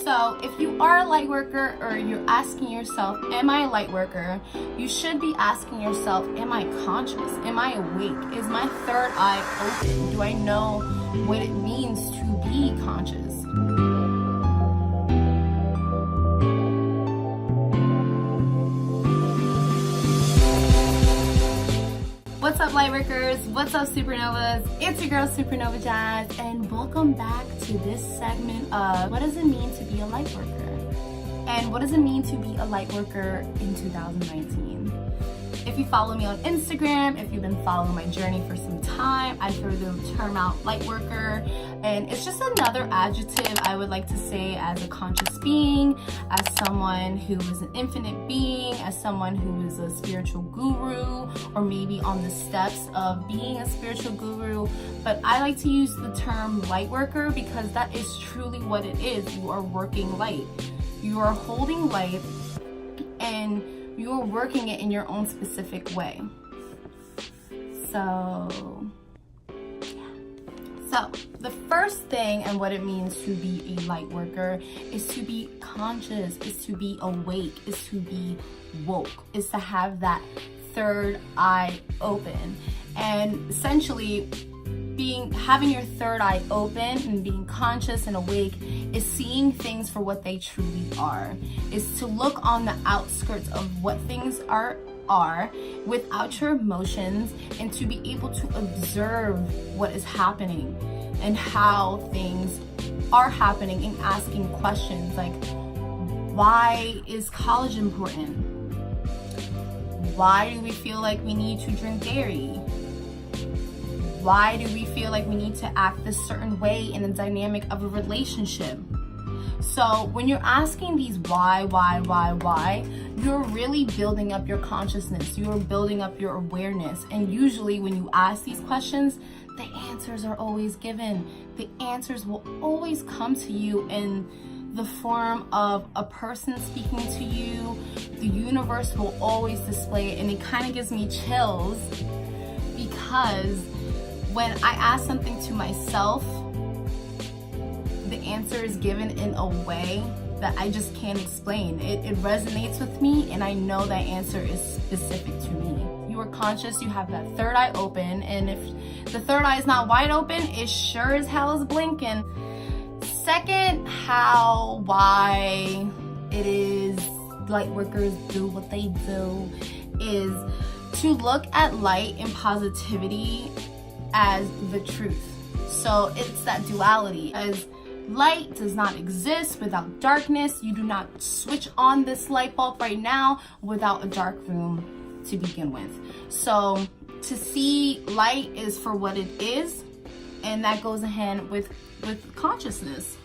So if you are a light worker or you're asking yourself, am I a light worker? You should be asking yourself, am I conscious? Am I awake? Is my third eye open? Do I know what it means to be conscious? What's up, Lightworkers? What's up, Supernovas? It's your girl, Supernova Jazz, and welcome back to this segment of what does it mean to be a lightworker? And what does it mean to be a lightworker in 2019? If you follow me on Instagram, if you've been following my journey for some time, I throw the term out lightworker, and it's just another adjective I would like to say as a conscious being, as someone who is an infinite being, as someone who is a spiritual guru, or maybe on the steps of being a spiritual guru. But I like to use the term lightworker because that is truly what it is. You are working light. You are holding light, and you're working it in your own specific way. So the first thing and what it means to be a light worker is to be conscious, is to be awake, is to be woke, is to have that third eye open. And essentially having your third eye open and being conscious and awake is seeing things for what they truly are, is to look on the outskirts of what things are without your emotions, and to be able to observe what is happening and how things are happening, and asking questions like, why is college important? Why do we feel like we need to drink dairy? Why do we feel like we need to act this certain way in the dynamic of a relationship? So when you're asking these why, you're really building up your consciousness. You're building up your awareness. And usually when you ask these questions, the answers are always given. The answers will always come to you in the form of a person speaking to you. The universe will always display it. And it kind of gives me chills because when I ask something to myself, the answer is given in a way that I just can't explain. It resonates with me, and I know that answer is specific to me. You are conscious, you have that third eye open, and if the third eye is not wide open, it sure as hell is blinking. Second, why it is lightworkers do what they do is to look at light and positivity as the truth. So it's that duality, as light does not exist without darkness. You do not switch on this light bulb right now without a dark room to begin with. So to see light is for what it is, and that goes hand with consciousness.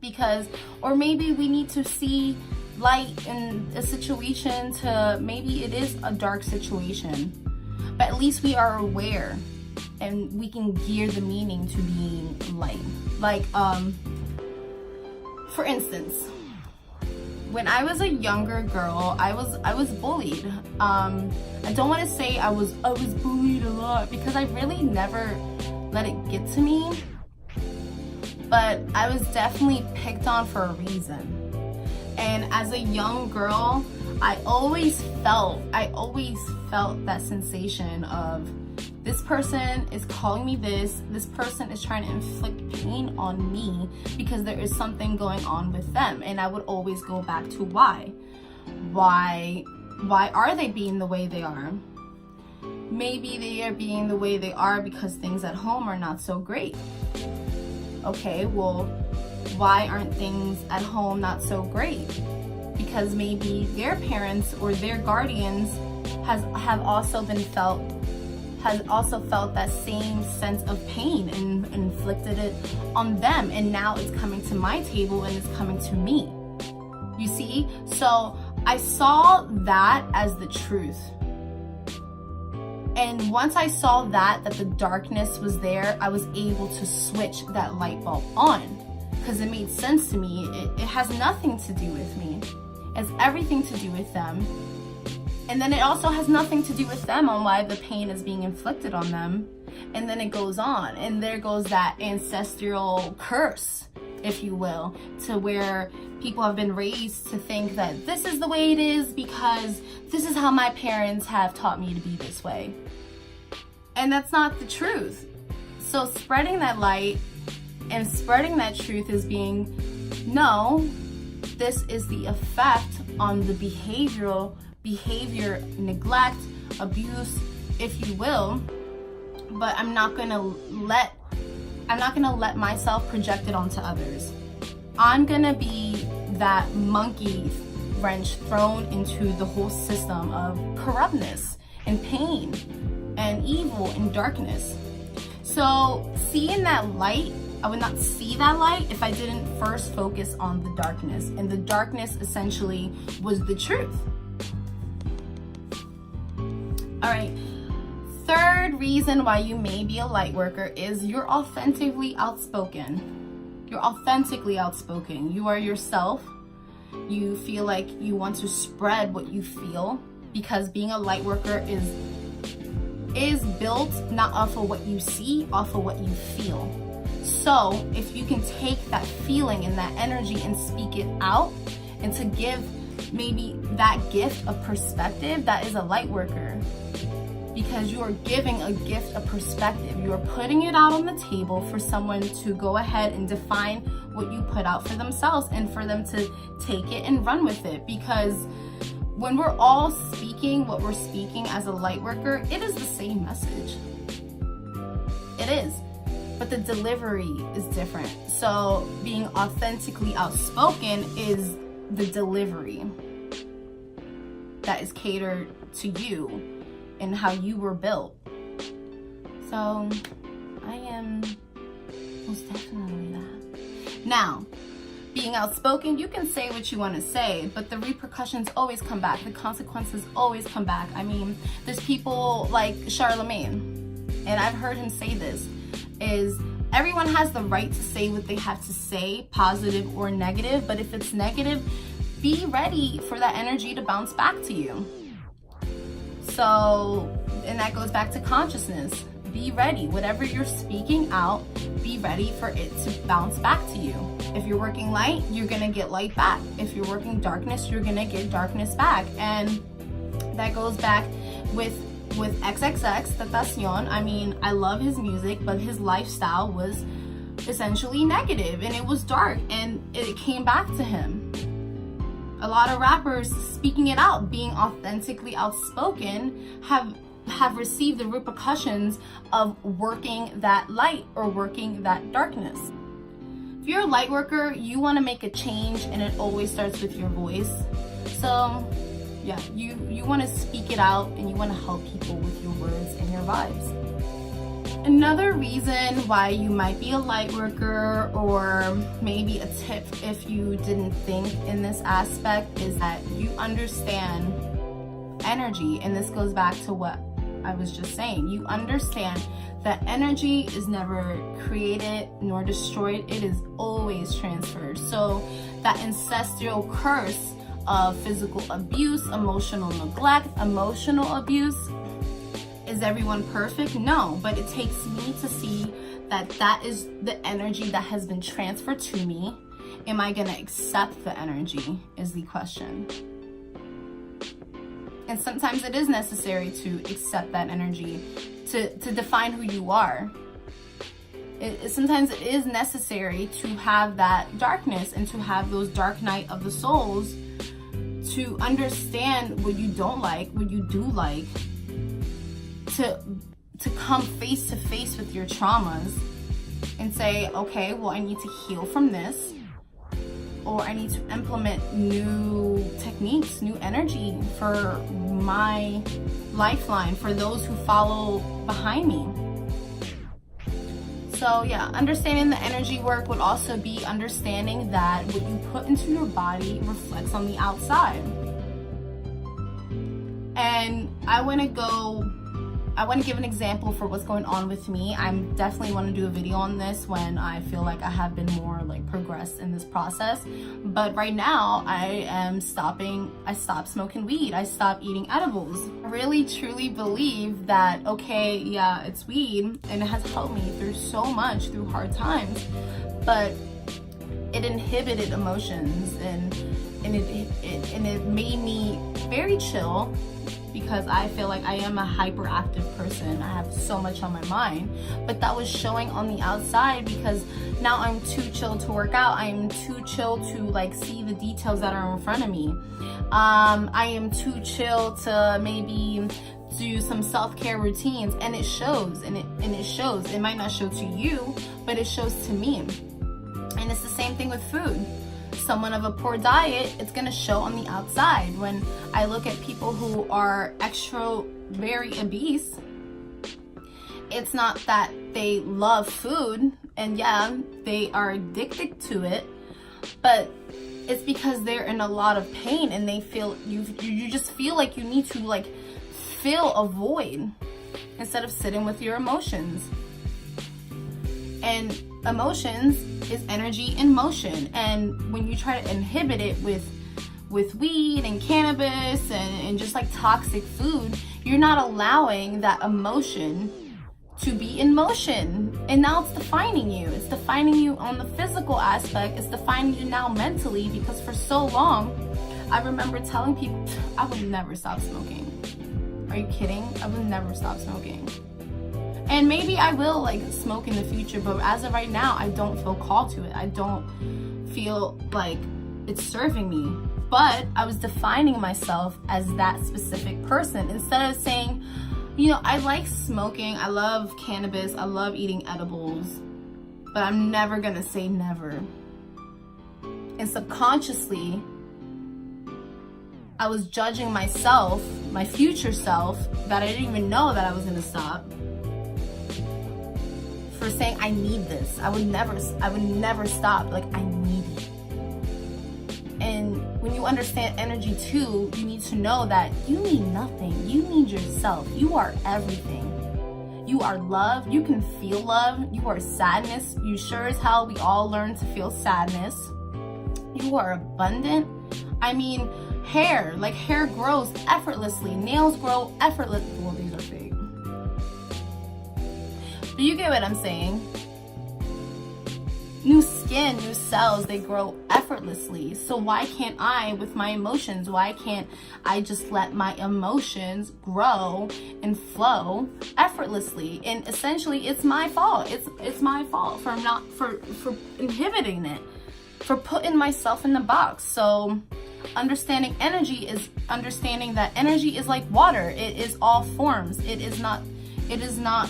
Because, or maybe we need to see light in a situation to, maybe it is a dark situation, but at least we are aware and we can gear the meaning to being light. Like, for instance, when I was a younger girl, I was bullied. I don't want to say I was bullied a lot, because I really never let it get to me. But I was definitely picked on for a reason. And as a young girl, I always felt that sensation of, this person is calling me this person is trying to inflict pain on me because there is something going on with them. And I would always go back to why are they being the way they are? Maybe they are being the way they are because things at home are not so great. Okay, well, why aren't things at home not so great? Because maybe their parents or their guardians have also felt that same sense of pain and inflicted it on them, and now it's coming to my table and it's coming to me. You see? So I saw that as the truth. And once I saw that the darkness was there, I was able to switch that light bulb on, because it made sense to me. It has nothing to do with me. It has everything to do with them. And then it also has nothing to do with them on why the pain is being inflicted on them. And then it goes on, and there goes that ancestral curse if you will, to where people have been raised to think that this is the way it is because this is how my parents have taught me to be this way. And that's not the truth. So spreading that light and spreading that truth is being, no, this is the effect on the behavior, neglect, abuse, if you will, but I'm not gonna let myself project it onto others. I'm gonna be that monkey wrench thrown into the whole system of corruptness and pain and evil and darkness. So seeing that light, I would not see that light if I didn't first focus on the darkness. And the darkness essentially was the truth. All right. Third reason why you may be a light worker is you're authentically outspoken. You're authentically outspoken. You are yourself. You feel like you want to spread what you feel, because being a light worker is built not off of what you see, off of what you feel. So if you can take that feeling and that energy and speak it out, and to give maybe that gift of perspective, that is a light worker. Because you are giving a gift of perspective. You are putting it out on the table for someone to go ahead and define what you put out for themselves, and for them to take it and run with it. Because when we're all speaking what we're speaking as a light worker, it is the same message. It is. But the delivery is different. So being authentically outspoken is the delivery that is catered to you and how you were built. So I am most definitely that. Now, being outspoken, you can say what you want to say, but the repercussions always come back. The consequences always come back. I mean, there's people like Charlemagne, and I've heard him say this, is everyone has the right to say what they have to say, positive or negative, but if it's negative, be ready for that energy to bounce back to you. So, and that goes back to consciousness. Be ready. Whatever you're speaking out, be ready for it to bounce back to you. If you're working light, you're gonna get light back. If you're working darkness, you're gonna get darkness back. And that goes back with XXX Tentacion. I mean, I love his music, but his lifestyle was essentially negative, and it was dark, and it came back to him. A lot of rappers speaking it out, being authentically outspoken, have received the repercussions of working that light or working that darkness. If you're a light worker, you want to make a change, and it always starts with your voice. So yeah, you want to speak it out, and you want to help people with your words and your vibes. Another reason why you might be a light worker, or maybe a tip if you didn't think in this aspect, is that you understand energy. And this goes back to what I was just saying. You understand that energy is never created nor destroyed. It is always transferred. So that ancestral curse of physical abuse, emotional neglect, emotional abuse, is everyone perfect? No, but it takes me to see that that is the energy that has been transferred to me. Am I gonna accept the energy is the question. And sometimes it is necessary to accept that energy to define who you are. Sometimes it is necessary to have that darkness and to have those dark night of the souls, to understand what you don't like, what you do like, to come face to face with your traumas and say, okay, well, I need to heal from this, or I need to implement new techniques, new energy for my lifeline, for those who follow behind me. So yeah, understanding the energy work would also be understanding that what you put into your body reflects on the outside. And I want to give an example for what's going on with me. I definitely want to do a video on this when I feel like I have been more like progressed in this process. But right now I stopped smoking weed. I stopped eating edibles. I really truly believe that, okay, yeah, it's weed and it has helped me through so much, through hard times. But it inhibited emotions, and it made me very chill, because I feel like I am a hyperactive person. I have so much on my mind, but that was showing on the outside, because now I'm too chill to work out. I am too chill to like see the details that are in front of me. I am too chill to maybe do some self-care routines, and it shows, and it shows. It might not show to you, but it shows to me. And it's the same thing with food. Someone of a poor diet, it's gonna show on the outside. When I look at people who are very obese, it's not that they love food, and yeah, they are addicted to it, but it's because they're in a lot of pain, and they feel you just feel like you need to like fill a void instead of sitting with your emotions. And emotions is energy in motion, and when you try to inhibit it with weed and cannabis and just like toxic food, you're not allowing that emotion to be in motion. And now it's defining you. It's defining you on the physical aspect. It's defining you now mentally, because for so long I remember telling people I would never stop smoking. Are you kidding? I would never stop smoking. And maybe I will like smoke in the future, but as of right now, I don't feel called to it. I don't feel like it's serving me. But I was defining myself as that specific person, instead of saying, you know, I like smoking, I love cannabis, I love eating edibles, but I'm never gonna say never. And subconsciously, I was judging myself, my future self, that I didn't even know that I was gonna stop, for saying I need this. I would never stop. Like, I need it. And when you understand energy too, you need to know that you need nothing. You need yourself. You are everything. You are love. You can feel love. You are sadness. You sure as hell, we all learn to feel sadness. You are abundant. I mean, hair grows effortlessly. Nails grow effortlessly. Well, these are fake. But you get what I'm saying. New skin, new cells, they grow effortlessly. So why can't I with my emotions? Why can't I just let my emotions grow and flow effortlessly? And essentially, it's my fault. It's my fault for inhibiting it, for putting myself in the box. So understanding energy is understanding that energy is like water. It is all forms. It is not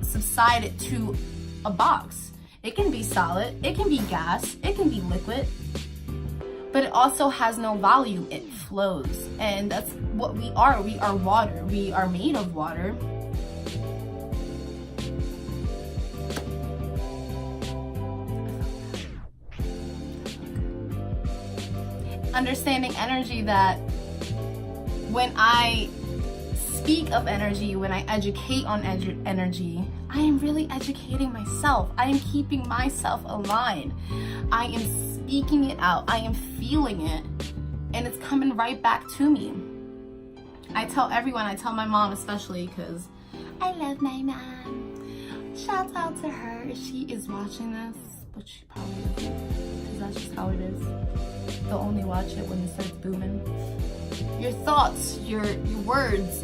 subsided to a box. It can be solid, it can be gas, it can be liquid, but it also has no volume. It flows, and that's what we are. We are water. We are made of water. Understanding energy, that when I speak of energy, when I educate on energy, I am really educating myself. I am keeping myself aligned. I am speaking it out. I am feeling it, and it's coming right back to me. I tell everyone, I tell my mom especially, because I love my mom. Shout out to her if she is watching this, but she probably isn't, because that's just how it is. They'll only watch it when it starts booming. Your thoughts, your words.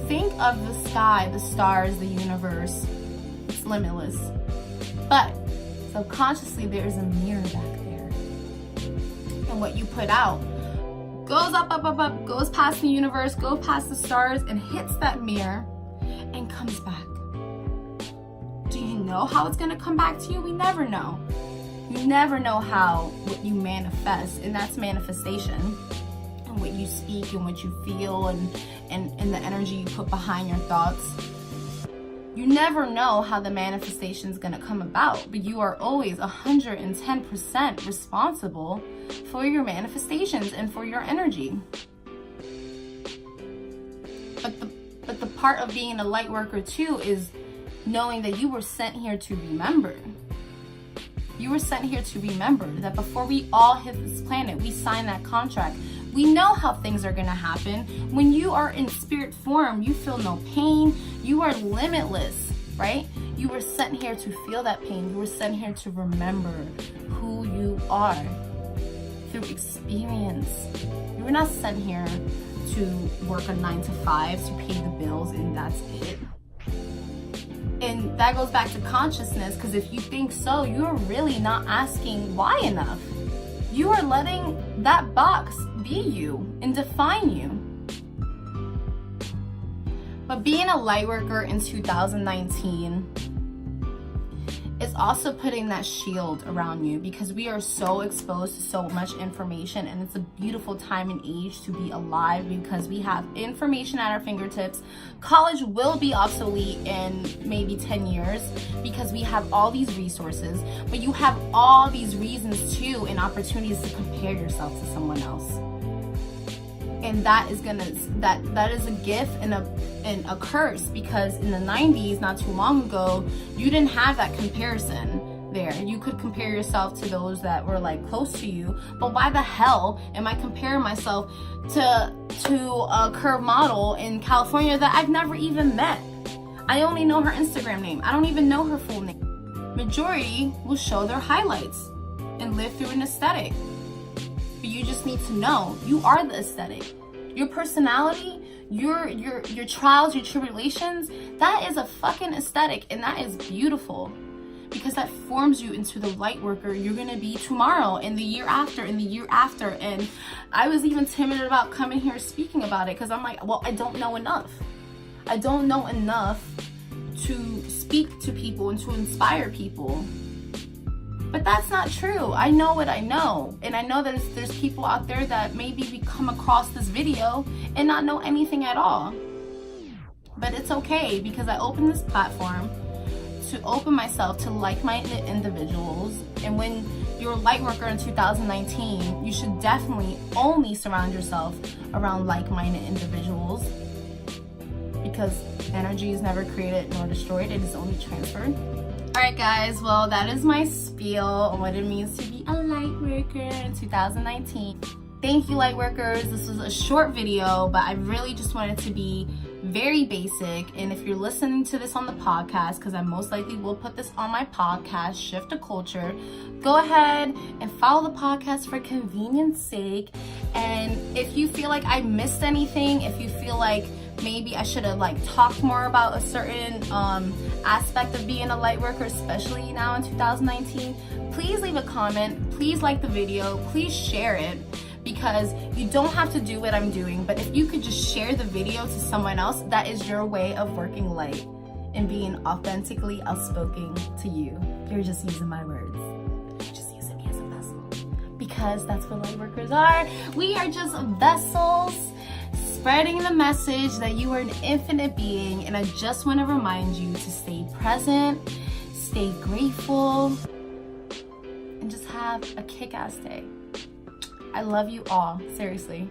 Think of the sky, the stars, the universe. It's limitless. But subconsciously, there's a mirror back there. And what you put out goes up, up, up, up, goes past the universe, goes past the stars, and hits that mirror and comes back. Do you know how it's gonna come back to you? We never know. You never know how what you manifest, and that's manifestation. And what you speak and what you feel and the energy you put behind your thoughts. You never know how the manifestation is going to come about, but you are always 110% responsible for your manifestations and for your energy. But the part of being a light worker too is knowing that you were sent here to remember. You were sent here to remember that before we all hit this planet, we signed that contract. We know how things are going to happen. When you are in spirit form, you feel no pain. You are limitless, right? You were sent here to feel that pain. You were sent here to remember who you are through experience. You were not sent here to work a 9 to 5 to pay the bills and that's it. And that goes back to consciousness, because if you think so, you're really not asking why enough. You are letting that box be you and define you. But being a light worker in 2019 is also putting that shield around you, because we are so exposed to so much information, and it's a beautiful time and age to be alive because we have information at our fingertips. College will be obsolete in maybe 10 years because we have all these resources, but you have all these reasons too and opportunities to compare yourself to someone else. And that is that is a gift and a curse, because in the 90s, not too long ago, you didn't have that comparison there. You could compare yourself to those that were like close to you, but why the hell am I comparing myself to a curve model in California that I've never even met? I only know her Instagram name. I don't even know her full name. Majority will show their highlights and live through an aesthetic. But you just need to know you are the aesthetic. Your personality, your trials, your tribulations, that is a fucking aesthetic, and that is beautiful, because that forms you into the light worker you're gonna be tomorrow and the year after and the year after. And I was even timid about coming here speaking about it because I'm like, well, I don't know enough. I don't know enough to speak to people and to inspire people. But that's not true. I know what I know. And I know that there's people out there that maybe come across this video and not know anything at all. But it's okay, because I opened this platform to open myself to like-minded individuals. And when you're a light worker in 2019, you should definitely only surround yourself around like-minded individuals, because energy is never created nor destroyed. It is only transferred. Alright guys, well, that is my spiel on what it means to be a light worker in 2019. Thank you, light workers. This was a short video, but I really just wanted to be very basic. And if you're listening to this on the podcast, because I most likely will put this on my podcast, Shift to Culture, go ahead and follow the podcast for convenience sake. And if you feel like I missed anything, if you feel like maybe I should have talked more about a certain aspect of being a light worker, especially now in 2019, please leave a comment, please like the video, please share it, because you don't have to do what I'm doing, but if you could just share the video to someone else, that is your way of working light and being authentically outspoken to you. You're just using my words. You're just using me as a vessel, because that's what light workers are. We are just vessels spreading the message that you are an infinite being. And I just want to remind you to stay present, stay grateful, and just have a kick-ass day. I love you all, seriously.